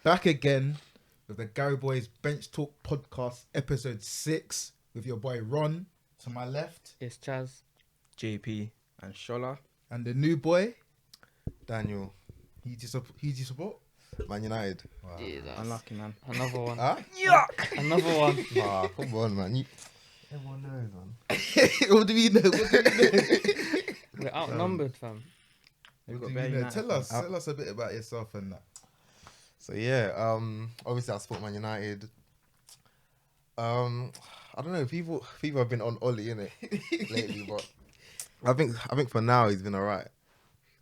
Back again with the Garu Boyz Bench Talk podcast, episode 6, with your boy Ron to my left. It's Chaz, JP, and Shola. And the new boy, Daniel. Who do you support? Man United. Wow. Jesus. Unlucky, man. Another one. Huh? Yuck! Another one. Nah, come on, man. Everyone knows, man. What do we know? We're outnumbered, fam. Tell us a bit about yourself and that. So yeah, obviously I support Man United. I don't know, people have been on Ollie innit lately, but I think for now he's been alright.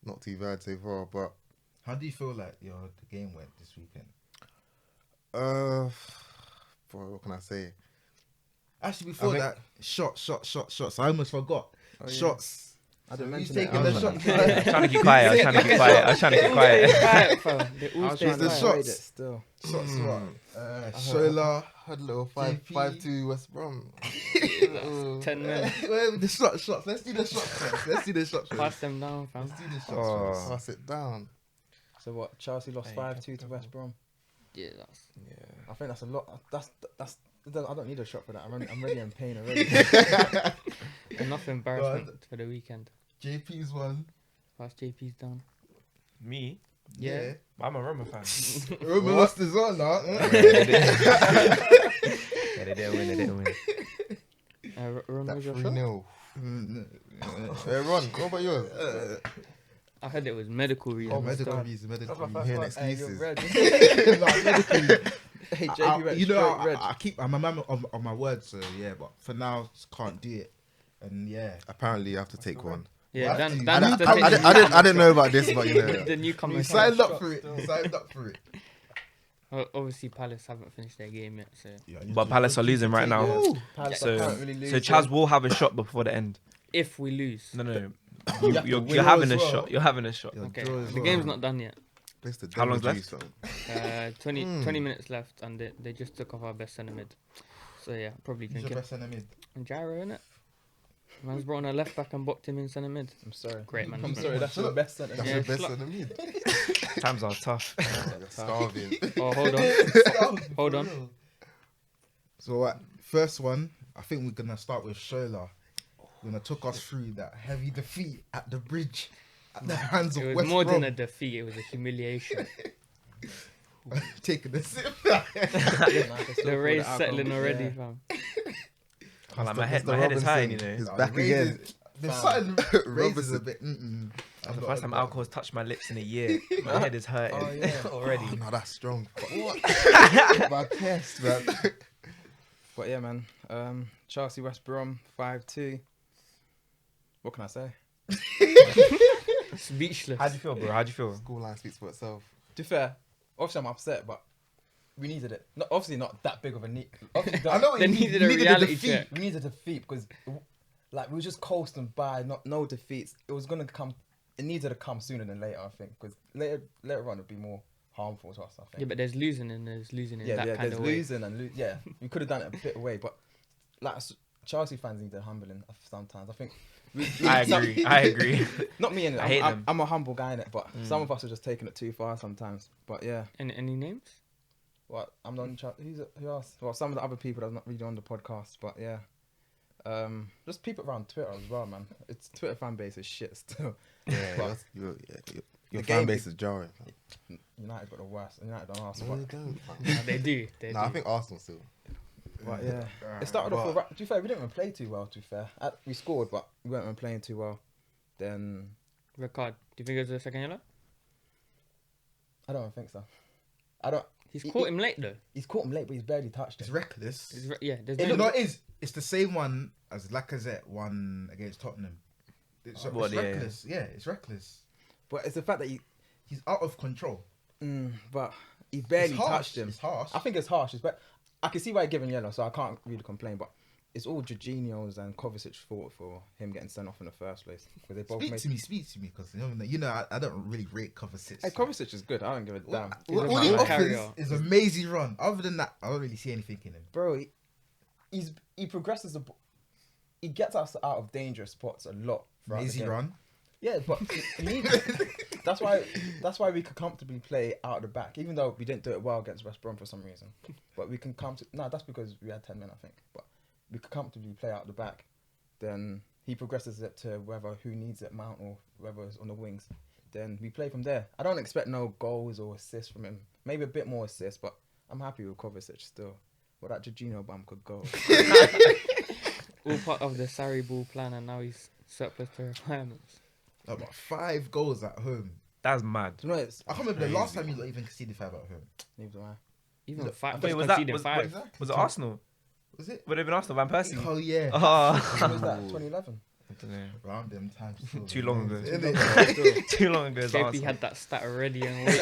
Not too bad so far, but How do you feel like the game went this weekend? boy, what can I say? Actually, before that, shots. I almost forgot. Oh, yeah. Shots. I didn't Who's mention taking it. the shot? I'm trying to keep quiet. I was trying to keep quiet. They all I was stay trying to the quiet. shots. avoid it still. Shots what? Shola. Had a little JP. 5-2 West Brom. 10 men. Wait, the shots. Let's do the shots first. Pass them down, fam. Let's do the shots Oh. first. Pass it down. So what? Chelsea lost 5-2 to West Brom. Yeah, that's... I think that's a lot. That's. I don't need a shot for that. I'm really in pain already. enough embarrassment for the weekend. JP's one. Pass JP's down. Me? Yeah. I'm a Roma fan. Roma lost his one now. Yeah, they didn't win. Ron, That was your shot? 3-0. Hey, Ron, what about yours? I heard it was medical reasons. Oh, medical still. reasons. You hearing excuses. Hey, JP went You know, straight red. I'm a man of my word, so yeah. But for now, just can't do it. And yeah, Apparently, you have to take one. Yeah, What? Dan I has to take I didn't know about this, but you know. the newcomer. you shot. signed up for it. Obviously, Palace haven't finished their game yet, so But Palace are losing right now. Ooh. So Chaz will have a shot before the end. if we lose, No. You have to You're win having a as well. shot. You're having a shot. You're okay, draw as the well. game's not done yet. How long's double left? juice, man. 20 minutes left, and they just took off our best centre mid. So yeah, probably Who's your thinking best enemy? Gyro, innit? Man's brought on a left back and booked him in centre mid. I'm sorry. Great, man. I'm sorry. That's your best centre. That's Yeah, the best slot. in the mid. Times are tough. Starving. Oh, hold on. So what? First one, I think we're gonna start with Shola. We're gonna talk us through that heavy defeat at the bridge at the hands of It was West more Brom. than a defeat; it was a humiliation. Taking a sip. The race settling already, fam. Like, my head is high, you know. He's back again. There's something raises Robertson. a bit. That's the first time alcohol's touched my lips in a year. My head is hurting Oh, yeah. already. Oh, no, that's strong. My test, man. But yeah, man. Chelsea West Brom 5-2. What can I say? Speechless. How'd you feel, bro? How'd you feel? School line speaks for itself. To be fair, obviously I'm upset, but we needed it. Obviously not that big of a need. I know They you needed a needed reality defeat. check. We needed a defeat because, like, we were just coasting by, no defeats. It was gonna come. It needed to come sooner than later, I think, because later on it'd be more harmful to us. I think. Yeah, but there's losing and there's losing in that kind there's of way. losing and yeah, we could have done it a bit away, but like Chelsea fans need humbling sometimes. I think. I agree. Not me, I hate innit? them. I'm a humble guy in it, but some of us are just taking it too far sometimes. But yeah, Any names? what I'm not in chat. Who else? Well, some of the other people that's not really on the podcast, but yeah, just people around Twitter as well, man. It's Twitter fan base is shit still. Yeah, But your the fan game- base is jarring. United got the worst. United don't ask. No, But, they don't. No, they do. They No, I do. think Arsenal still. but yeah, it started off. To be fair, we didn't even play too well. To be fair, we scored, but we weren't even playing too well. Then Ricard, do you think it was a second yellow? I don't think so. I don't. He's caught him late though. He's caught him late, but he's barely touched It's it. reckless. Yeah, there's You no. know what it is? It's the same one as Lacazette won against Tottenham. It's What, yeah, reckless. Yeah, it's reckless. But it's the fact that He's out of control. but he barely It's harsh. touched him. It's harsh. I think it's harsh. But I can see why he's given yellow, so I can't really complain. But it's all Jorginho's and Kovacic's fault for him getting sent off in the first place because they both Speak to me, because you know I don't really rate Kovacic. Hey, Kovacic is good. I don't give a damn. All he a offers carrier. is amazing run. Other than that, I don't really see anything in him. Bro, he progresses. He gets us out of dangerous spots a lot. throughout the Amazing game. run. Yeah, but he needs. That's why we could comfortably play out of the back, even though we didn't do it well against West Brom for some reason. But we can that's because we had 10 men, I think. But we could comfortably play out the back. Then he progresses it to who needs it, Mount or whoever's on the wings. Then we play from there. I don't expect no goals or assists from him. Maybe a bit more assists, but I'm happy with Kovacic still. But that Jorginho bum could go. All part of the Sarri ball plan, and now he's surplus to requirements. About 5 goals at home. That's mad. Do you know it's I can't remember the last time you even conceded 5 at home. neither do I. Even Look, five. Wait, just was that conceded was, five. was it Arsenal? Was it? Would it have been Arsenal? Van Persie? Oh yeah. Oh, When was that? 2011. I don't know. Around them times. Still, Too long ago. Innit? Too long ago. it's JP Arsenal. had that stat already and waiting.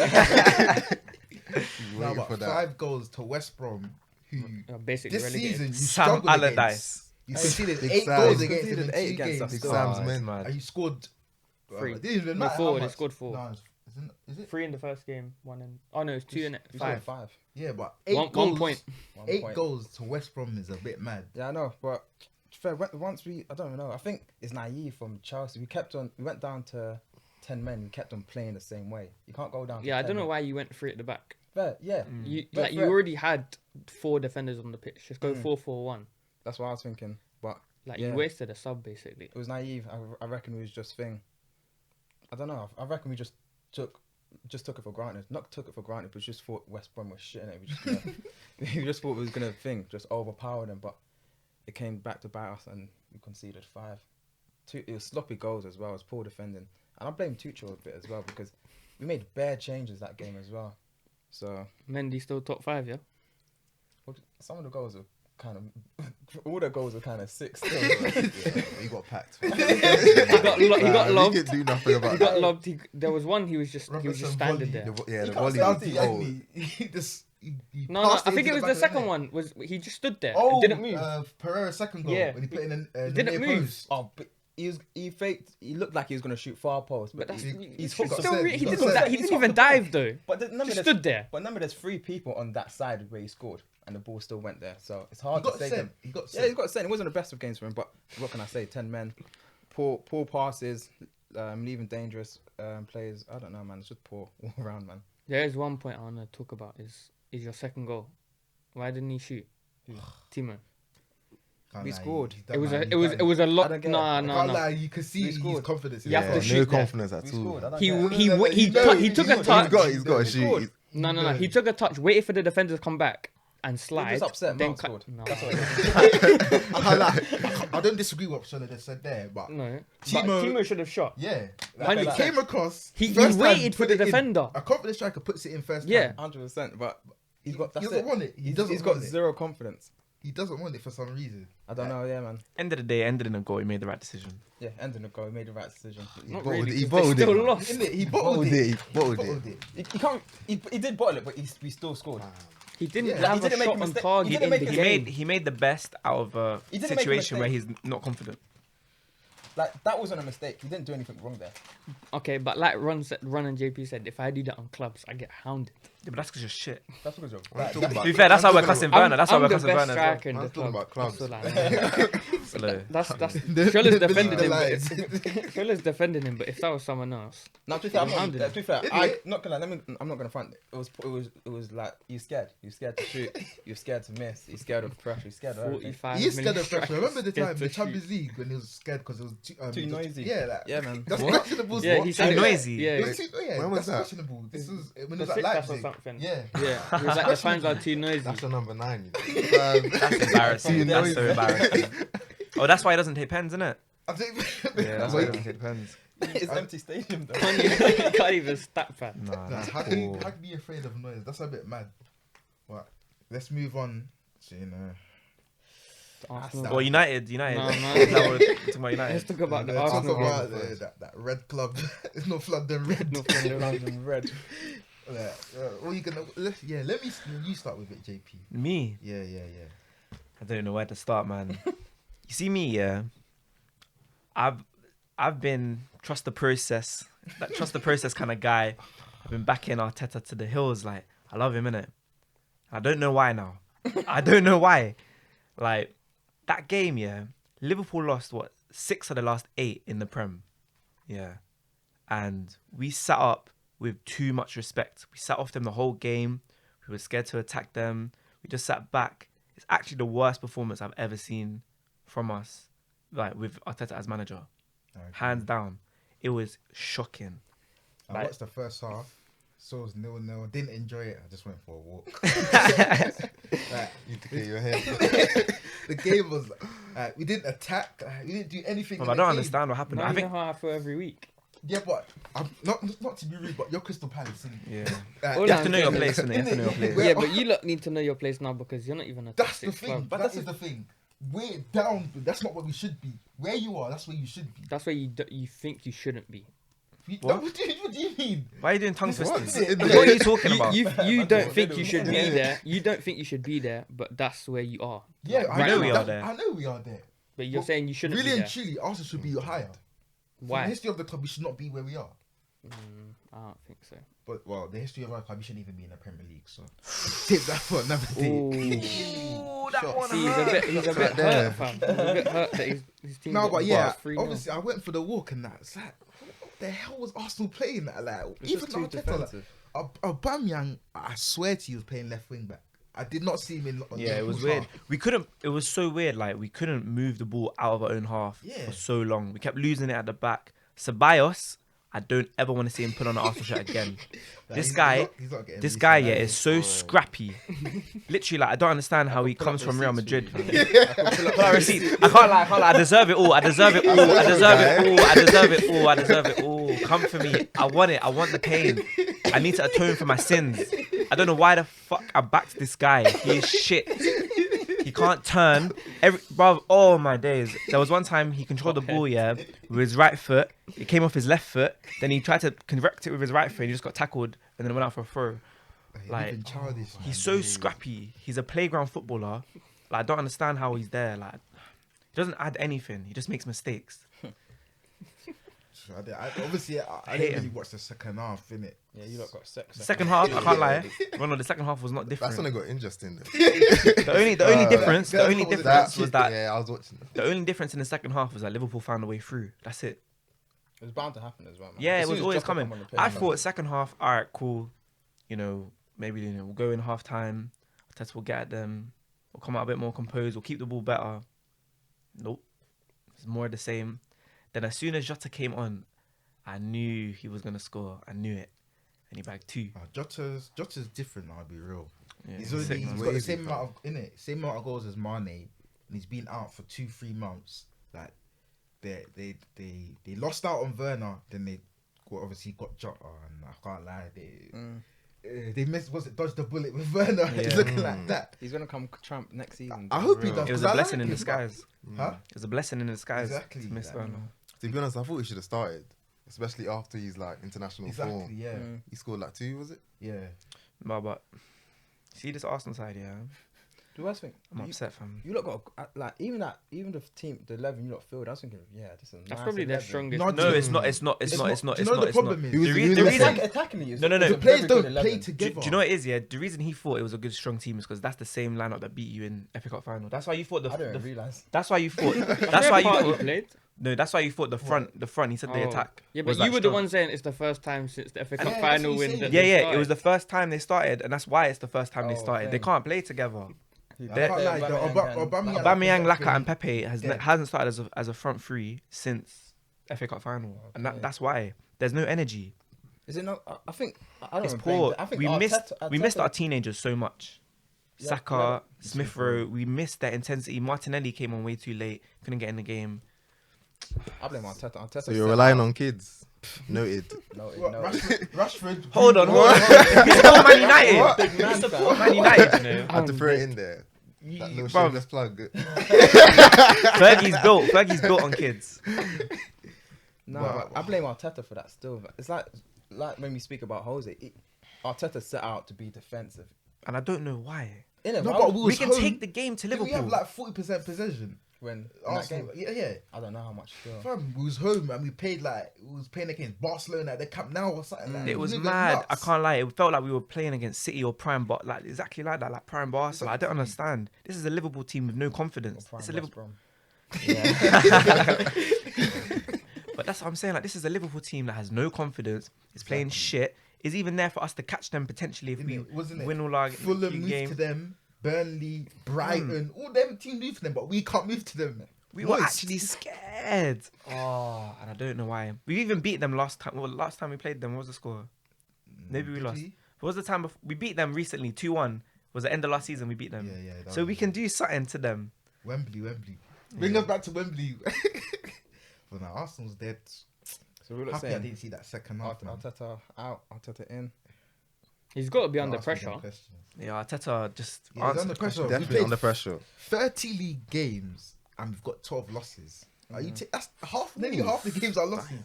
Now, Waiting about for that. 5 goals to West Brom, who Basically this relegated. season you Sam struggled Allardyce. against. You conceded Big 8 Sam. goals You against them in conceded 8 2 against games. us. Big Still. Sam's That's men. mad. And you scored 3. it didn't even matter Before, how they much. scored 4. No, is it? 3 in the first game, 1 in. Oh no, it's 2 in it. We scored 5. 5. Yeah, but 8 1 goals. point. 1 8 point. goals to West Brom is a bit mad. Yeah, I know, but fair, once I don't know. I think it's naive from Chelsea. We went down to 10 men. We kept on playing the same way. You can't go down. Yeah, I to 10 don't know men. why you went 3 at the back. Fair, yeah, You But you fair. already had 4 defenders on the pitch. Just go 4-4-1. that's what I was thinking. But Like yeah, you wasted a sub basically. it was naive. I reckon it was just thing. I don't know. I reckon we just took it for granted. Not took it for granted, but just thought West Brom was shit in it. We just thought we was gonna just overpower them, but it came back to bite us and we conceded 5. It was sloppy goals as well as poor defending, and I blame Tuchel a bit as well because we made bare changes that game as well. So Mendy still top 5, yeah. some of the goals are kind of all the goals are kind of sick still. He got packed. He got He lobbed. could do nothing about He that. got lobbed. There was one. He was just standing there. Yeah, He the can't volley. stand it. Penalty, and he just he No, passed I it think into it was back the of second net. one. Was he just stood there? Oh, Didn't move. Pereira's second goal Yeah. when he put in the Didn't near move. post. Oh, but he faked. He looked like he was gonna shoot far post, But that's he's got hooked. still still. set. He He's didn't. got set. He didn't even dive though. But remember, Just there's, stood there. but remember, there's 3 people on that side where he scored, and the ball still went there. So it's He hard to got say. sent. He got Yeah, sent. he's got sent. It wasn't the best of games for him, but what can I say? 10 men, poor passes, leaving dangerous players. I don't know, man. It's just poor all around, man. There is one point I want to talk about. Is your second goal? Why didn't he shoot? Timo. Can't We lie, scored. he's done It was that. a. He's It was. done It was a lot. don't get it. No, I no, Can't no. lie, you can see We his scored. confidence. You have to no shoot there. confidence at We all. scored. I don't He get it. he No, he no, he took a he's touch. He's got to scored. shoot. No. He took a touch. Waited for the defenders to come back and slide. He was upset. Then Mount scored. No. That's what it is. I can't lie. I don't disagree with what Shola just said there, but No. Timo- Timo should have shot. yeah, When like, he it came across. He first time, waited for put the it in. defender. A confident striker puts it in first Yeah. time. 100%. But he's He got. That's doesn't it. want it. He doesn't He's got want it. 0 confidence. He doesn't want it for some reason. I don't know. Yeah, man. End of the day, ended in a goal. He made the right decision. Yeah, ending the goal. He made the right decision. Not bottled really. it. He 'Cause they bottled still it. lost. Isn't it? He bottled Bottled it. it. He bottled Bottled it. it. He can't. He did bottle it, but he still scored. He didn't Yeah. have He a didn't make a shot on mistake. target He in didn't the make a game. He made the best out of a He didn't make a situation where mistake. he's not confident. Like that wasn't a mistake. He didn't do anything wrong there. Okay, but like Ron and JP said, if I do that on clubs, I get hounded. Yeah, but that's because you're shit. That's because you're I'm bad. talking about- To be fair, that's I'm how we're talking cussing about- Werner. That's how I'm we're the cussing best Werner as well. striker in the I'm talking club. about clubs. That's all I know. Slow. That's The- Shola's the- defending the him. lies. Shola's defending him, but if that was someone else, No, to be fair, Hounded. to be fair, Isn't I it? not gonna. I'm not gonna front. It was like you scared. You scared to shoot. You scared to miss. You scared of pressure. You scared of everything. 45 He is scared minutes of pressure. strikers, Remember the scared time to the shoot. Champions League when he was scared because it was too Too noisy. Yeah, like, Yeah, man. that's What? questionable. Yeah, he said Too it. noisy. Yeah, It was too, yeah, When was that's that? questionable. This was when it the was at Besiktas or Leipzig. something. Yeah, Yeah, he was like the fans are too noisy. That's your number 9. That's embarrassing. That's so embarrassing. Oh, that's why he doesn't take pens, isn't it? I think. Yeah, that's why he doesn't take pens. It's empty stadium though. You can't even stat fan. Nah, Nah, that's how can you poor. be afraid of noise? That's a bit mad. Right, let's move on. So, Arsenal. Well, United. No, no. Is that what we're talking about Let's United? talk about the talk Arsenal game. about that red club. It's not London red. North London. London red. Yeah, what are you gonna? Let me. You start with it, JP. Me? Yeah. I don't know where to start, man. You see me, yeah. I've been trust the process kind of guy. I've been backing Arteta to the hills. Like, I love him, innit? I don't know why now. I don't know why. Like, that game, yeah. Liverpool lost 6 of the last 8 in the Prem. Yeah. and we sat up with too much respect. We sat off them the whole game. We were scared to attack them. We just sat back. It's actually the worst performance I've ever seen from us, like with Arteta as manager. Hands down. It was shocking. I watched the first half. So it was 0-0. Didn't enjoy it. I just went for a walk. Like, You need to clear your head. the game was we didn't attack. We didn't do anything. I don't understand what happened. Now I you think know how I feel every week. Yeah, but I'm not to be rude, but you're Crystal Palace. yeah. All You have I'm to know your saying place, is- innit? You have to know your place. Where- Yeah, but you lot need to know your place now because you're not even a That's the top six thing. club. But that is the thing. We're down. That's not what we should be. Where you are, that's where you should be. That's where you think you shouldn't be. What? What do you mean? Why are you doing tongue What? twisting? What are you talking about? You don't think you should be Yeah. there. You don't think you should be there, but that's where you are. Yeah, I know we are that- there. I know we are there. But you're Well, saying you shouldn't Really be and there. truly, Arsenal should be higher. For the Why? history of the club, we should not be where we are. I don't think so. But well, the history of our club, we shouldn't even be in the Premier League. So take that for another day. Ooh, that one See, he's a bit Right hurt, there. fam. He's a bit hurt that his team. No, got but yeah, 3-0. obviously, I went for the walk and that. It's like, what the hell was Arsenal playing that? Like, It's even just too Arteta, like, defensive. Aubameyang, I swear to you, was playing left wing back. I did not see him in. on Yeah, it was Liverpool's weird. half. We couldn't. It was so weird. Like we couldn't move the ball out of our own half Yeah. for so long. We kept losing it at the back. Ceballos, I don't ever want to see him put on an Arsenal shirt again. Like, This he's guy- not- he's not getting This decent guy, yeah, minutes. is so scrappy. Literally, like I don't understand how he pull up comes from Real receipts for Madrid. you. Pull out receipts. I can't lie. I deserve it all. I deserve it all. I deserve it all. I deserve it all. I deserve it all. Come for me. I want it. I want the pain. I need to atone for my sins. I don't know why the fuck I backed this guy. He is shit. He can't turn. Bro, oh my days. There was one time he controlled the ball, yeah, with his right foot. It came off his left foot. Then he tried to correct it with his right foot. And he just got tackled and then went out for a throw. He's like, even childish. He's so scrappy. He's a playground footballer. Like I don't understand how he's there. Like he doesn't add anything. He just makes mistakes. Obviously, I Hate didn't really him. watch the second half, innit? Yeah, you lot got sex. Second half, I can't lie. Ronald, the second half was not That's when different. it got interesting. Though. The only difference, that- the only that was difference was that Yeah, I was watching. the only difference in the second half was that Liverpool found a way through. That's it. It was bound to happen as well, man. Yeah, As it soon was as always Jota coming. come on the pitch, I man. thought second half, all right, cool. You know, maybe we'll go in half time. Arteta will get at them. We'll come out a bit more composed. We'll keep the ball better. Nope, it's more of the same. Then as soon as Jota came on, I knew he was gonna score. I knew it, and he bagged 2. Jota's different. I'll be real. Yeah, He's already sick, he's man. got the Wavy, same fam. amount of same amount of goals as Mane, and he's been out for 2-3 months. Like they lost out on Werner, then they obviously got Jota, and I can't lie, they missed dodged the bullet with Werner. It's Yeah. looking like that. He's gonna come Trump next season. I hope he Real. does. It was 'cause a I blessing like in him, disguise. Huh? It was a blessing in disguise Exactly, to miss like, Werner. To be honest, I thought he should have started, especially after his like international Exactly. form. Yeah. He scored like 2, was it? Yeah. But see this Arsenal side, yeah. Do you guys think? I'm upset, fam. You lot got like even the team, the 11 you lot filled. I was thinking, yeah, this is a That's nice probably their 11. strongest. No, No, do it's not. It's not. It's It's not. not- It's not. do you It's know not. the It's not. problem is? He was- The he rea- was the the reason. Attacking you. No, no, no. it's a The players very don't good play 11. together. Do you know what it is? Yeah, the reason he thought it was a good strong team is because that's the same lineup that beat you in FA Cup final. That's why you thought I didn't realize. That's why you thought. That's why you Party thought. played. No, that's why you thought the front. The front. He said the Oh. attack. Yeah, was but you like were the strong. one saying it's the first time since the FA Cup Yeah, that's final what win. he's that saying. Yeah, they yeah. It was the started. first time they started, and that's why it's the first time they Oh, started. They fair. can't play together. I can't lie, the Aubameyang, Aubameyang, like, Laka, and Pepe Yeah. hasn't started as a front three since FA Cup final, and Okay. that's why there's no energy. Is it not? I think I don't. It's blame poor. the- I think We missed Arteta- our teenagers so much. Yeah, Saka, yeah. Smith Rowe, we missed that intensity. Martinelli came on way too late, couldn't get in the game. I blame Arteta. Arteta. So you're relying on kids. Noted. No, What, no. Rashford. Hold on. He support Man United. Big man, fam. Man United, you know. I had to throw it in there. That little Bruv. shameless plug. Fergie's built on kids. No, But- but I blame Arteta for that still. It's like when we speak about Jose, Arteta set out to be defensive. And I don't know why. Innit? No, Why but would- we We was can home. take the game to Didn't we have Liverpool. like 40% possession? when in that Arsenal, game, yeah. I don't know how much still. Fam, we was home and we was playing against Barcelona at the Camp Nou or something. Like, It was niggas mad. nuts. I can't lie. It felt like we were playing against City or Prime, but like exactly like that, like Prime Barca. Like, I don't understand. This is a Liverpool team with no confidence. Prime It's a West Liverpool. Brom. But that's what I'm saying. Like, this is a Liverpool team that has no confidence. Is playing shit. Is even there for us to catch them potentially if we Wasn't it? win all our Fulham few moved games. to them, Burnley, Brighton, all them teams moved to them, but we can't move to them. We were Moist. actually scared. Oh, and I don't know why. We even beat them last time. Well, last time we played them, what was the score? Maybe we Did lost. we? What was the time before? We beat them recently, 2-1. Was the end of last season we beat them. Yeah. that So was we it. can do something to them. Wembley. Bring us back to Wembley. Well, now Arsenal's dead. So we're Happy I saying didn't see that second half. man. Arteta out, Arteta in. He's got to be under Arsenal pressure. got questions. Yeah, Arteta just Yeah, he's answered under the pressure. question. We Definitely played under pressure. 30 league games and we've got 12 losses. Are you that's nearly half the games are losses.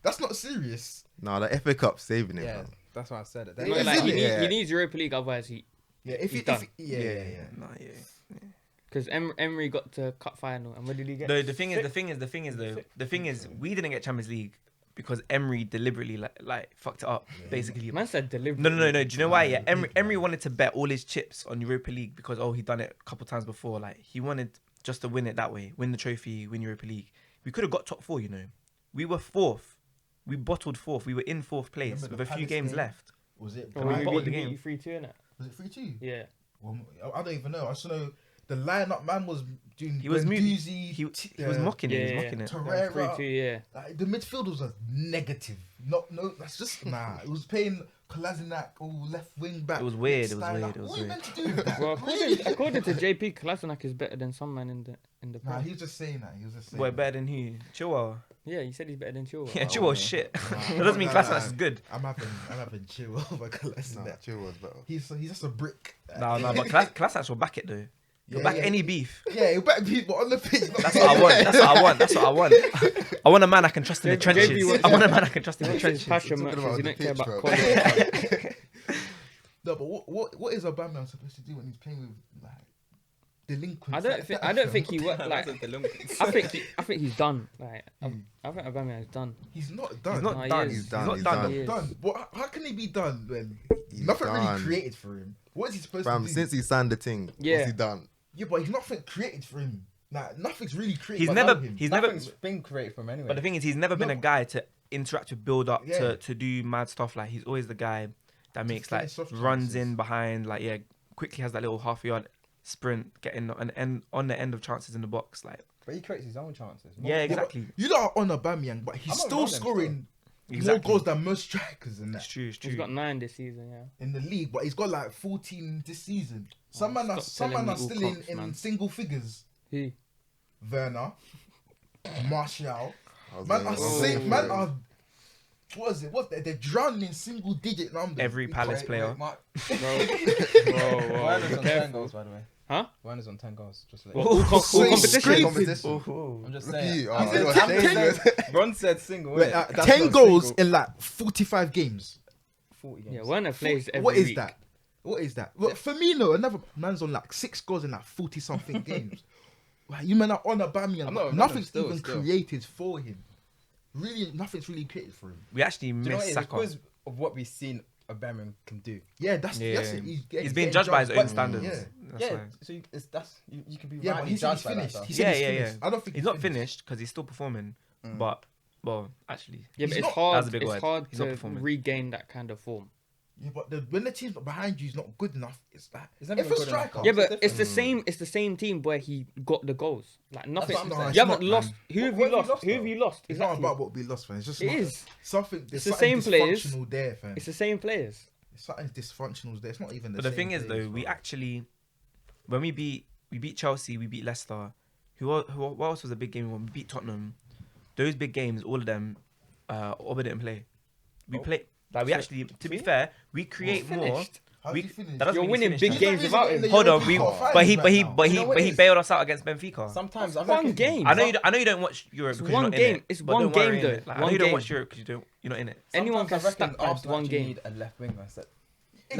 That's not serious. No, the FA Cup saving it. Yeah, Man. that's why I said it. Yeah, No, it's like, in it. he needs Europa League, otherwise he. Yeah, if He's you, done. yeah. No, yeah. Because Emery got to cup final, and what did he get? No, the thing is, we didn't get Champions League because Emery deliberately like fucked it up. Basically, Man said delivery. no. Do you know why? Yeah, Emery wanted to bet all his chips on Europa League because he done it a couple times before. Like he wanted just to win it that way, win the trophy, win Europa League. We could have got top 4. You know, we were 4th. We bottled 4th. We were in 4th place Remember with the a few Palace games game? left. Was it? Oh, we we bottled beat the game. you 3-2 innit? Was it 3-2? Yeah. Well, I don't even know. I just know the lineup man was doing. He was moving. Guendouzi, He was mocking it. He was Yeah, mocking it. Torreira. 3-2, yeah. Like, the midfield was a negative. No, that's just nah. It was playing Kolasinac, left wing back. It was weird, it was Steiner. weird, it was What are you weird. meant to do with that? Well, Really? according to JP, Kolasinac is better than some man in the Nah, Prem. he was just saying that. He was just saying. Boy, that. better than who? Chilwell. Yeah, he said he's better than Chilwell. Yeah, Chilwell's shit. Nah, That doesn't mean nah, Kolasinac nah. is good. I'm having chill over Kolasinac. Nah, chill was better. He's just a brick. No, but Kolasinac will back it though. He'll back any beef. Yeah, he'll back people on the pitch. That's what I want. That's what I want. I want a man I can trust in the JB trenches. wants- I want a man I can trust in the His trenches. passion Talking matches, about he the don't care pitch, about bro. quality. No, but what is Aubameyang supposed to do when he's playing with like delinquents? I don't think he worked like. He's I think he's done. Like I think Aubameyang's done. He's not done. He's not No, he done. is. He's done. not He's done. done. He is. done. What? How can he be done when He's nothing done. really created for him? What is he supposed Fam, to do? since he signed the thing, Yeah. what's he done? Yeah, but he's nothing created for him. Like nothing's really created. He's by never. him. He's never. Nothing's been created from anyway. But the thing is, he's never been No. a guy to interact with, build up, Yeah. to do mad stuff. Like he's always the guy that makes like finish soft runs chances. in behind, like quickly has that little half-yard sprint, getting on the end of chances in the box. Like But he creates his own chances. yeah, Yeah, but exactly. you lot are on Aubameyang, but he's I'm not still on him scoring more Exactly. goals than most strikers in It's that true. It's He's true. got 9 this season. Yeah. in the league. But he's got like 14 this season. Some man are stop telling me all still cocks, in man. single figures. He. Werner, Martial. I was Man like, are oh, saying, man bro. are. What is it? They're drowning in single digit numbers. Every Palace player. Whoa, Werner's on 10 careful. goals, by the way. Huh? Werner's on 10 goals. Just like All competition. scraping. Competition. I'm just Look at saying. you. He's Oh, in you're 10 shameless. Ron said single. Wait, innit? That's 10 not goals single. in like 45 games. 40 games. Yeah, Werner plays every What is week. that? What is that? Well, Firmino, another man's on like 6 goals in like 40 something games. Like, you man are on Aubameyang. I'm not but remembering nothing's still. even created for him. Really, nothing's really created for him. We actually Do you know what missed it is? Saka. Because of what we've seen Aubameyang can do. Yeah, that's Yeah, it. he's getting being judged by his own but- standards. Yeah, That's yeah, why. so you can be yeah, but rightly he's judged by that finished. stuff. He said Yeah, he's yeah, finished. yeah. I don't think He's not finished because he's still performing. But well, actually, Yeah, He's but it's not- hard. That's a big It's word. hard He's not to performing. regain that kind of form. Yeah, but when the team behind you is not good enough, it's like It's never if a been good enough, striker. though. Yeah, it's but it's the different. same. It's the same team where he got the goals. Like nothing. what I'm saying. it's You haven't not, lost. man. Who have What you have you lost? lost, Who have though? you lost? It's not Exactly. about what we lost, man. It's just It not, is. something. There's It's the something same players. dysfunctional there, fam. It's the same players. Something dysfunctional there. It's not even. but the thing is though, we actually when we beat Chelsea, we beat Leicester. Who what else was a big game? When we beat Tottenham, those big games, all of them, Oba didn't play. We play like we actually. To be fair, we create more. Finished. How we- did you finish? that doesn't You're mean winning he's big finished, games without him. Hold on, but he You know what it is? bailed us out against Benfica. Sometimes I One reckon- game. I know you don't watch Europe It's because one you're not game. in it. It's but one don't worry, game, though. innit? Like, I know One you don't game. watch Europe because you're not in it. Anyone can Sometimes I reckon stack past Arsenal one actually game. need a left winger. So,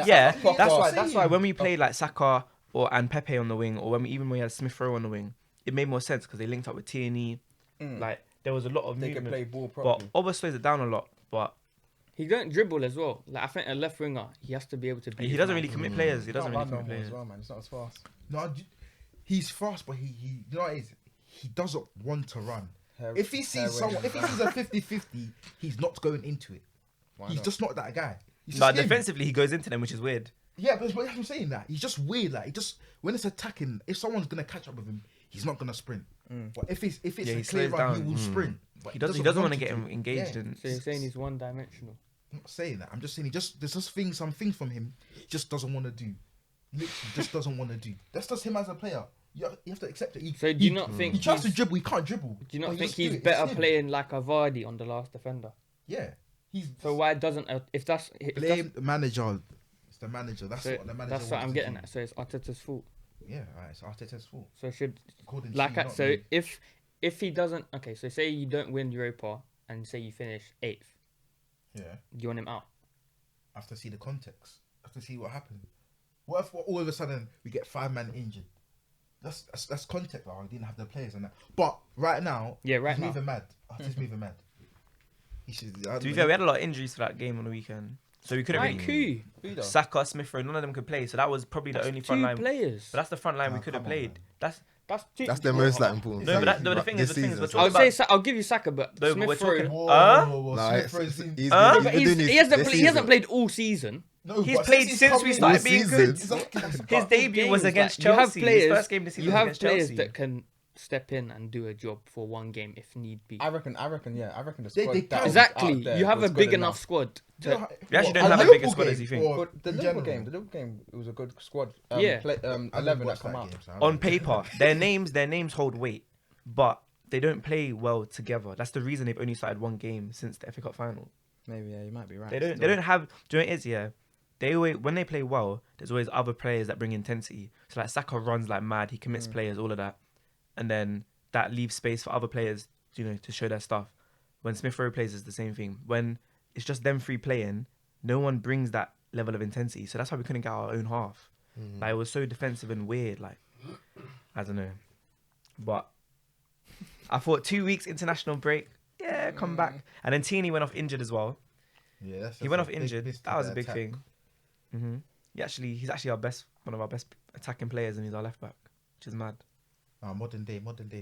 Yeah, proper- that's why when we played like Saka and Pepe on the wing, or even when we had Smith Rowe on the wing, it made more sense because they linked up with Tierney. Like there was a lot of they can movement. play ball But properly. Oba slows it down a lot. But He don't dribble as well. Like I think a left winger, he has to be able to. beat he his doesn't man. really commit players. He doesn't Can't really run commit no more players. as well, man. It's not as fast. No, he's fast, but he you know what it is? He doesn't want to run. If he sees someone, if he sees a 50-50, he's not going into it. He's just not that guy. But defensively, he goes into them, which is weird. Yeah, but I'm saying that he's just weird. Like, he just when it's attacking, if someone's gonna catch up with him, he's not gonna sprint. But if it's he a clear slows run, he down. will sprint. But He doesn't want to get him engaged Yeah. in. So you're saying he's one-dimensional. I'm not saying that. I'm just saying there's just some things from him he just doesn't want to do. Literally, just doesn't want to do. That's just him as a player. You have to accept it. So do you not think he tries to he's- dribble? He can't dribble. Do you not But think just do he's it. It's better him. playing like a Vardy on the last defender? Yeah, he's So why doesn't blame the manager. It's the manager. That's so what the manager. that's what I'm wants to getting do. at. So it's Arteta's fault. Yeah, alright. It's Arteta's fault. So should According to like you, not so me. if he doesn't so say you don't win Europa and say you finish 8th, Yeah, do you want him out? I have to see the context. I have to see what happened. What if all of a sudden we get 5 man injured? That's context. Oh, we didn't have the players and that. But right now, Yeah, right he's now. moving mad. He's moving mad. He should. To be fair, we had a lot of injuries for that game on the weekend, so we couldn't Like really. who? Saka, Smith Rowe, none of them could play, so that was probably the That's only front two line. players. But that's the front line we Nah, could have come on, played. man. That's two. That's the most like important. No, but thing. the thing is, This the thing is, we're season, I talking would about. say I'll give you Saka, but No, but Smith we're talking- Rowe. Nah, Smith Rowe's in- he's No, been but doing he this hasn't this played. He hasn't season. played all season. No, He's but played since we started being good. Exactly. His debut was Games, against like, you have Chelsea. His players. first game this season You was have against players Chelsea. that can step in and do a job for one game if need be. I reckon the They squad can. that was Exactly. out there You have was a good big enough squad. Do you know To, how- We actually what, don't a have a bigger Liverpool squad as game you think. or But the in Liverpool general? game, it was a good squad. Yeah. 11 that come out. On paper, their names hold weight, but they don't play well together. That's the reason they've only started one game since the FA Cup final. Maybe you might be right. They don't have. Do you know what it is? Yeah, they always when they play well, there's always other players that bring intensity. So like Saka runs like mad. He commits players, all of that, and then that leaves space for other players, to show their stuff. When Smith Rowe plays, it's the same thing. When it's just them three playing, no one brings that level of intensity. So that's why we couldn't get our own half. Like it was so defensive and weird. Like I don't know, but I thought 2 weeks international break. Yeah, come back. And then Tierney went off injured as well. Yeah, He went off injured. That was a big thing. He's actually one of our best attacking players, and he's our left back, which is mad. Modern day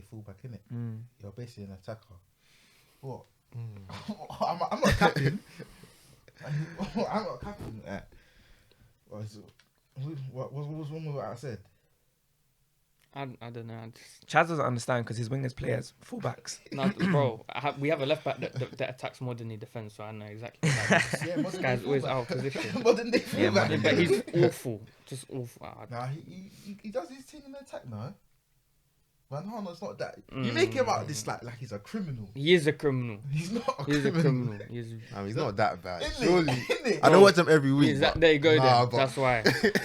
fullback, innit? You're basically an attacker. What? I'm not captain. I'm not captain. What was wrong with what I said? I don't know. Chaz doesn't understand because his wingers play as fullbacks. No, bro, we have a left back that attacks more than he defends, so I know exactly. What Yeah, this guy's always out of position. Modern day Yeah, fullback. modern But he's awful, just awful. Nah, he does his thing in the attack now. Van Haaland's not that. You make him out this like he's a criminal. He is a criminal. He's not a He's a criminal. criminal. He's not that bad. Isn't Surely. it? I don't watch him every week. but- There you go. Nah, Then. but- That's why.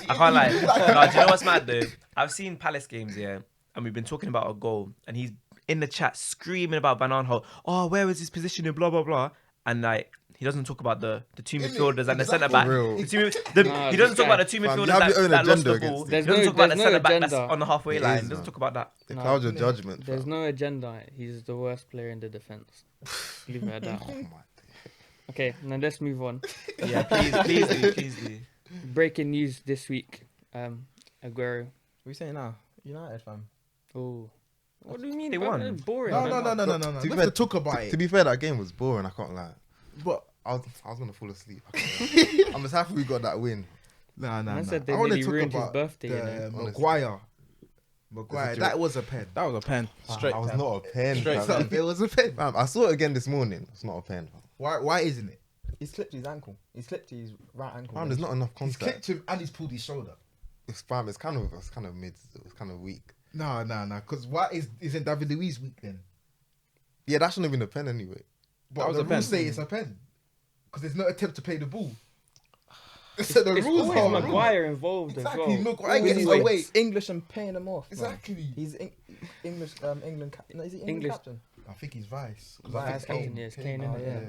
I can't lie. No, do you know what's mad though? I've seen Palace games, yeah, and we've been talking about a goal, and he's in the chat screaming about Van Aanholt. Oh, where was his position and blah blah blah, and like he doesn't talk about the two Isn't it? midfielders and the Exactly. centre back. For real. Nah, He doesn't this talk guy- about the two Fam, you midfielders have your own that lost the agenda ball. against He him. doesn't talk about the There's no centre back that's agenda. on the halfway It line. is, He doesn't man. talk about that. They No, cloud your judgment. There's fam. no agenda. He's the worst player in the defense. Leave it at that. Oh my Okay, now let's move on. Yeah, please do. Breaking news this week. Aguero. What you saying now? United, fam. Oh, what do you mean? They bro? won. That's boring. No, man. no. To We be have fair- to talk about To it. be fair, that game was boring. I can't lie. But I was gonna fall asleep. I can't lie. I'm just happy we got that win. nah. Man said they I want to nearly talk ruined his about birthday, the you know? Maguire. It's a That was a pen. That was a pen. Straight. That was pen. not a pen. Straight fam. up. It was a pen. Fam, I saw it again this morning. It's not a pen. Fam. Why isn't it? He's clipped his ankle. He's clipped his right ankle. Fam, there's not enough He's contact. kicked him and he's pulled his shoulder. It's fam. It's kind of mid. It's kind of weak. No. Because why isn't David Luiz weak then? Yeah, that shouldn't have been a pen anyway. But was the a pen. rules say it's a pen. Because there's no attempt to play the ball. So the It's rules always are Maguire involved Exactly. as well. Maguire gets He's away. English and paying him off. man. Exactly. He's English. England. No, is he England English. captain? I think he's vice. 'Cause Vice I think captain, yes, Kane, oh, innit? yeah.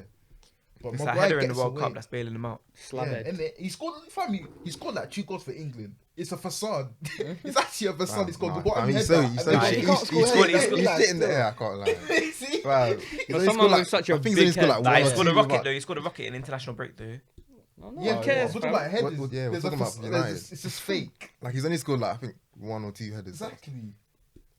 But It's a Maguire header in the gets World away. Cup that's bailing him out. Slabhead. And he scored. He scored like 2 goals for England. It's a facade. It's actually a facade. He's Nah, got what fam, head he's so that, he's and so then Nah, he shit. can't He's score scored- header. he's he's Like, sitting there. I can't lie. See? Fam, For someone with such a I think he's big only scored like head. Nah, one he or scored a two, rocket but- though. He scored a rocket in international break though. No, no Yeah, one cares, we're fam. talking about headers. What- yeah, we're There's a talking about facade- United. It's just fake. Like he's only scored like I think 1 or 2 headers. Exactly.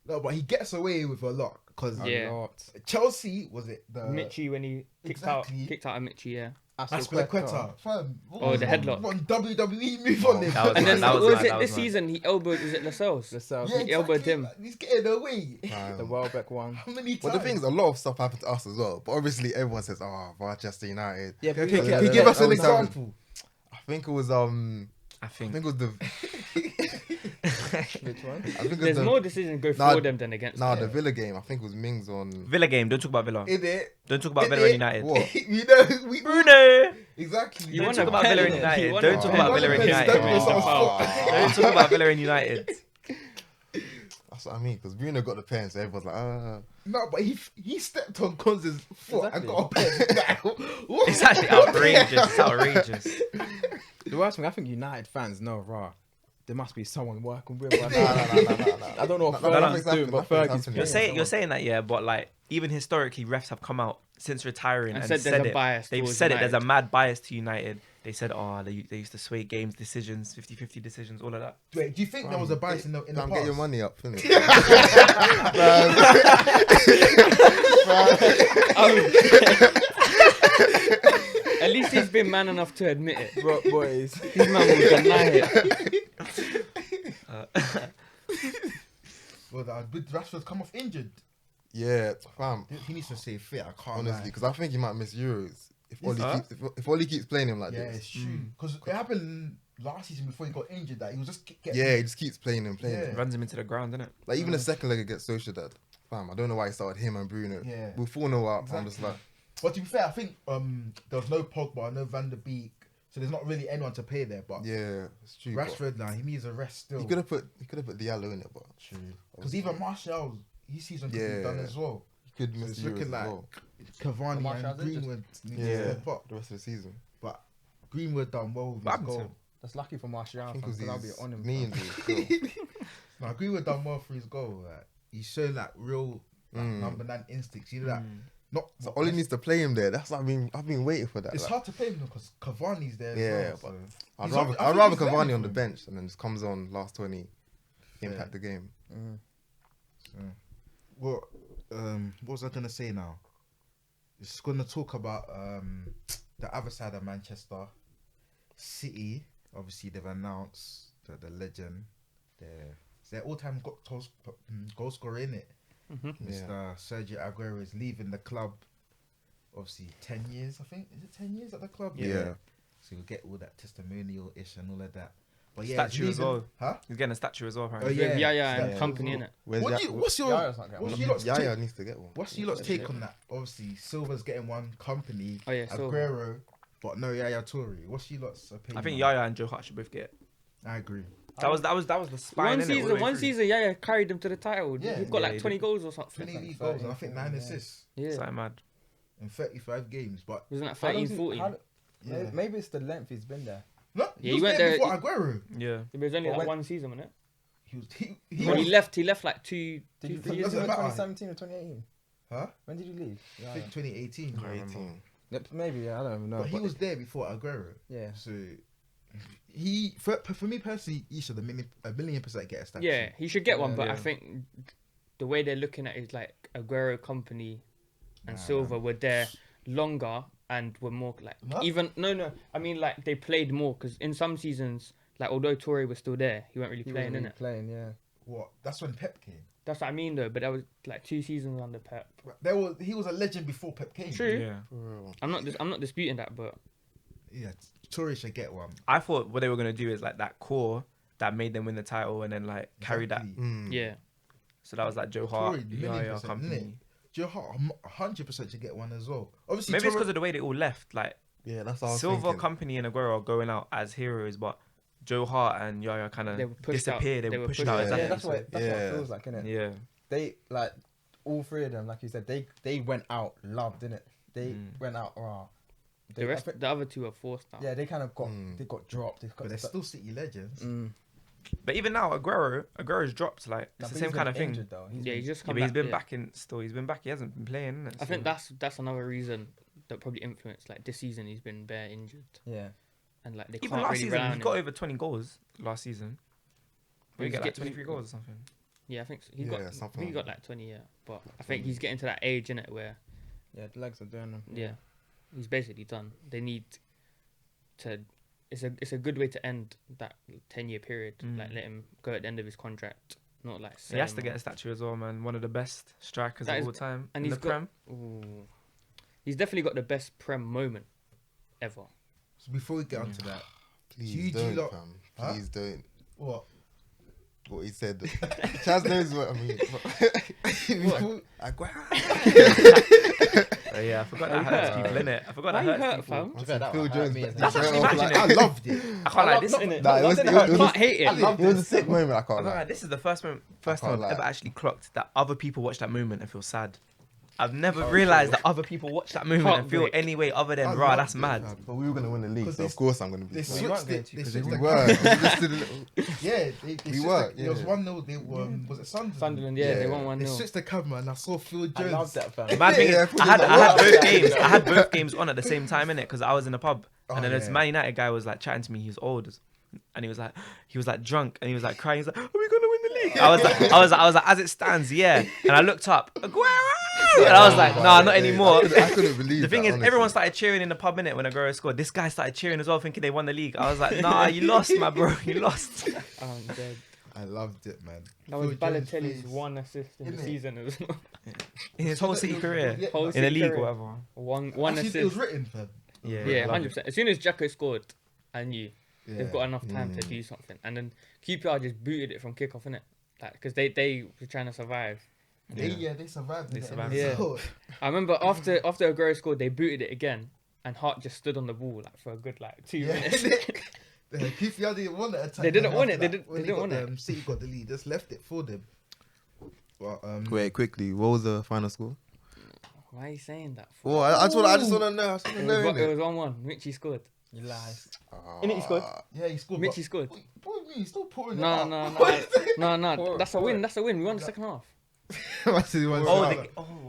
No, but he gets away with a lot because Yeah. A lot. Chelsea was it the Mitchie when he exactly. kicked out a Mitchie, yeah. Aspilicueta. Fam, what Oh, was the that? headlock. What WWE move on this? that was And then mad, what was mad, it that this was mad. season? He elbowed, is it Lascelles? Yourself. Yeah, he elbowed exactly. him. Like, he's getting away. The Welbeck one. How many times? But the thing is, a lot of stuff happened to us as well. But obviously, everyone says, "Oh, Manchester United." Yeah, Okay, but can you give us an example? I think it was I I think. think it was the. Which one? I think it was There's the, more decisions go Nah, for them than against Nah, them. the Villa game. I think it was Mings on. Villa game. Don't talk about Villa. In it, Don't talk about In Villa it. and United. What? we know we Bruno. exactly. You Don't want talk to about Villa and United. Don't talk about Villa and United. Don't talk about Villa and United. That's what I mean. Because Bruno got the pen, so everyone's like, No, but he stepped on Konza's foot and Exactly. got a pen. What? It's actually outrageous. It's outrageous. The worst thing, I think United fans know, raw. There must be someone working with us. Nah. I don't know what No, Fergie's nothing's doing, but happening, Fergie's nothing's paying You're saying someone. that, yeah, but like even historically, refs have come out since retiring And and said said there's a it. bias They've towards said it. There's a United. mad bias to United. They said, they used to sway games, decisions, 50-50 decisions, all of that. Wait, do you think there was a bias in the "Damn, past? get your money up, finish." At least he's been man enough to admit it. Bro, boys. His man will deny it. Well, did Rashford come off injured? Yeah, fam. He needs to stay fit. I can't Honestly, lie. because I think he might miss Euros if Oli Huh? keeps if Oli keeps playing him like Yeah, this. it's true. Because it happened last season before he got injured that he was just getting. Yeah, he just keeps playing him, playing Yeah. him. Runs him into the ground, innit? Like even the second leg against Sociedad, fam. I don't know why he started him and Bruno. Yeah. We're 4-0 up. I'm just Exactly. like, But to be fair, I think there was no Pogba, no Van der Beek, so there's not really anyone to play there. But yeah, it's true. but Rashford now, he needs a rest still. He could have put Diallo in it, but True. Because even Martial, his season could Yeah. be done as well. he could So miss it's Euros looking as like well. Cavani Martial's and Greenwood need to Yeah, step up. the rest of the season. But Greenwood done well with What his happened to goal. him? That's lucky for Martial, I think it because was I'll be his on him. knee fam. injury. Now Greenwood done well for his goal. Like, he's shown like real number 9 instincts. You know that. Not So Oli needs to play him there. That's what I've been waiting for that. It's like, hard to play him because Cavani's there. Yeah, as but well, so. I'd He's rather on- I I'd think rather he's ready Cavani for on the him. bench and then just comes on last 20, impact the game. What was I gonna say now? Just gonna talk about the other side of Manchester City. Obviously, they've announced that the legend, their all-time goal scorer in it, Mr. Sergio Agüero is leaving the club. Obviously, 10 years. I think is it 10 years at the club? Yeah. So you'll get all that testimonial ish and all of that. But yeah, he's Statue as leaving- well. Huh? He's getting a statue as well, Oh, apparently. yeah. Yeah, statue and as company well. in it. Where's What's your Yaya's not getting what's one. your lot's Yaya take? needs to get one. What's your lot's take on that? Obviously, Silva's getting one, company. Oh, yeah, Silva. Aguero, but no Yaya Toure. What's your lot's opinion? I think on Yaya and Joe Hart should both get it. that? I agree. That was the spine. One innit, all the season, way one through. season, yeah, carried them to the title. Yeah. He got Yeah, like he 20 did. goals or something. 20 like goals and I 30, think 9 yeah. assists Yeah, Something mad. in 35 games. But wasn't that How long 13, is he- 14? how- Yeah. Maybe it's the length he's been there. no, Yeah, he he was went there there- before Aguero. Yeah. It was only But like when- one season, wasn't it? He When was, he left like Did you 3 think years was it doesn't matter. 2017 or 2018? huh? When did you leave? I Yeah, think 2018. I remember. 18. maybe, yeah, I don't even know. But he was there before Aguero. yeah. So for me personally, he should a million percent get a statue. Yeah, he should get one, Yeah, but I yeah. think the way they're looking at it is like Aguero company and Nah, Silva were there longer and were more like No. even no. I mean like they played more because in some seasons, like although Toure was still there, he weren't really He playing wasn't in really it. playing, yeah. What? That's when Pep came. That's what I mean though. But that was like 2 seasons under Pep. He was a legend before Pep came. True. Yeah. For real. I'm not disputing that, but Yeah, Toure should get one. I thought what they were gonna do is like that core that made them win the title and then like carry that. Exactly. Mm. yeah, So that was like Joe Hart, Toure, Yaya 1,000,000%, company. innit? Joe Hart 100% should get one as well. Obviously, Maybe it's Toure- because of the way they all left. Like Yeah, that's what I was Silva, thinking. company, and Aguero are going out as heroes, but Joe Hart and Yaya kind They were of pushed out. disappeared. They They were were pushed pushed out. out. Exactly. Yeah, that's what Yeah. it feels like, innit? Yeah. They like all 3 of them, like you said, they went out loved, innit? They went out raw. They, the I rest, think- the other 2 are forced out. yeah, they kind of got they got dropped. They got but they're still City legends. But even now, Aguero's dropped. Like it's the same kind of thing. Injured, though. Yeah, he's just Yeah, come but he's back, been yeah. back in. Still, he's been back. He hasn't been playing. Innit? I think So- that's another reason that probably influenced like this season. He's been bare injured Yeah. and like they even can't last really season rely he on got him. over 20 goals. Last season, we He's get like get- 23 goals or something. Yeah, I think so. Yeah, I something think he like got like 20. Yeah, but I think he's getting to that age in it where Yeah, the legs are doing them. yeah, he's basically done. They need to. It's a good way to end that 10-year period. Like let him go at the end of his contract. Not like He has to sell him get a off. statue as well, man. One of the best strikers That of is- all time. and in he's the got- Prem. Ooh. He's definitely got the best Prem moment ever. So before we get onto that, Please Do you don't, lot- fam. Huh? Please don't. what? What he said. Chaz knows what I mean. Before- Oh, yeah, I forgot Why that you hurts hurt? people, innit? I forgot Why that you hurts hurt, people. fam? To be fair, that Phil one hurt Jones. me as a That's kid. actually Like, imagine I it. loved it. I can't lie. This, Not in it. Nah, it was You can't hate it. it was a sick moment. I I can't can't lie, lie. this is the first time can't I've lie. ever actually clocked that other people watch that moment and feel sad. I've never realised that other people watch that moment and feel Heartbreak. any way other than, I rah, loved that's it, mad. fam. But we were gonna win the league, 'Cause so they- of course I'm gonna be. They sad. you weren't switched going it. to, They 'cause switched We the were. camera. We just did a little- Yeah, they We switched were, It was yeah. 1-0. They was it Sunderland? Sunderland, yeah, they Yeah. won 1-0. They switched the camera and I saw Phil Jones. I love that, fam. The mad thing Yeah, is, I had both games. I had both games on at the same time, innit? Because I was in a pub, Oh, and then this yeah. Man United guy was like chatting to me. He was old, and he was like drunk, and he was like crying. He was like, "Are we gonna win the league?" I was like, as it stands, yeah. And I looked up, Aguero, and I was like, "Nah, not anymore." I couldn't believe The thing that, is, honestly. everyone started cheering in the pub, innit, when Aguero scored. This guy started cheering as well, thinking they won the league. I was like, "Nah, you lost, my bro. You lost." I'm dead. I loved it, man. That was Phil Jones' Balotelli's face. one assist in the Innit? season as well. In his whole City career, Yeah, Whole in City a league career. or whatever. One Actually, it was assist. written, fam. Yeah, Yeah, I love 100%. As soon as Jacko scored, I knew Yeah. they've got enough time to do something. And then QPR just booted it from kickoff, innit? Like, because they were trying to survive. They survived. They in the survived. end. Yeah. So, I remember after Aguero scored, they booted it again, and Hart just stood on the ball like for a good like 2 yeah. minutes. QPR didn't want it. They didn't want it, After they that, when didn't got want it. City got the lead. Just left it for them. But Wait, quickly. What was the final score? Why are you saying that? Oh, I just want to know. I just want to know. It was 1-1. Richie scored. You lies. Innit, he scored? yeah, he scored. Richie scored. What do you mean? He's still pouring No, it no, no. Pour- That's a pour win. it. That's a win. We won the second half. Oh, I was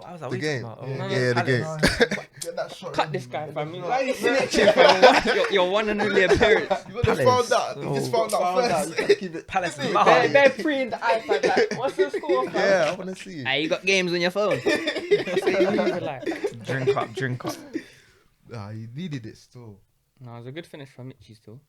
I was like, The game. Yeah. The game. Get that shot Cut in, this guy, man. fam. Why are you snitching, fam? Your one and only appearance. You got to found out. You just found out first. Palace is They're mad. pre in the iPad. Like, what's the score, fam? Yeah, I want to see. Hey, you got games on your phone. That's what you leave it like. Drink up. Nah, he needed it still. No, it was a good finish for Mitchie still.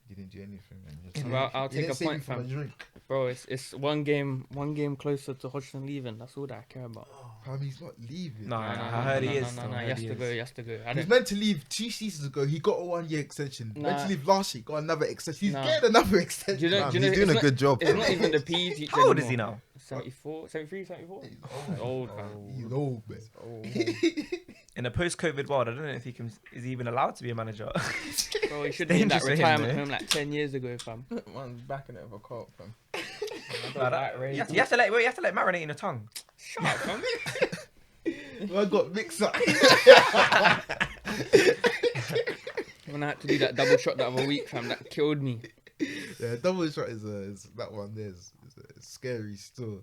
He didn't do anything, man. Just- Well, I'll He take didn't a save me point, from a fam. drink. Bro, it's one game closer to Hodgson leaving. That's all that I care about. Fam, he's not leaving. No, I heard he is. No, still. I he heard has to go. He has to go. I He was don't. meant to leave 2 seasons ago. He got a 1-year extension. Nah. Meant to leave last year. Got another extension. He's Nah. getting another Do extension. you know? Man, Do you know? he's doing it's a not- good job. It's not even the P's. How old is he now? 74, 73, 74? He's He's old, fam. He's old, man. In a post-COVID world, I don't know if is he even allowed to be a manager. Bro, he should be in that Dangerous for him, retirement though. home like 10 years ago, fam. Man's backing it with a coat, fam. You have to let it marinate in your tongue. Shut up, fam. I got mixed up. When I had to do that double shot the other week, fam, that killed me. Yeah, double shot is that one there is scary still.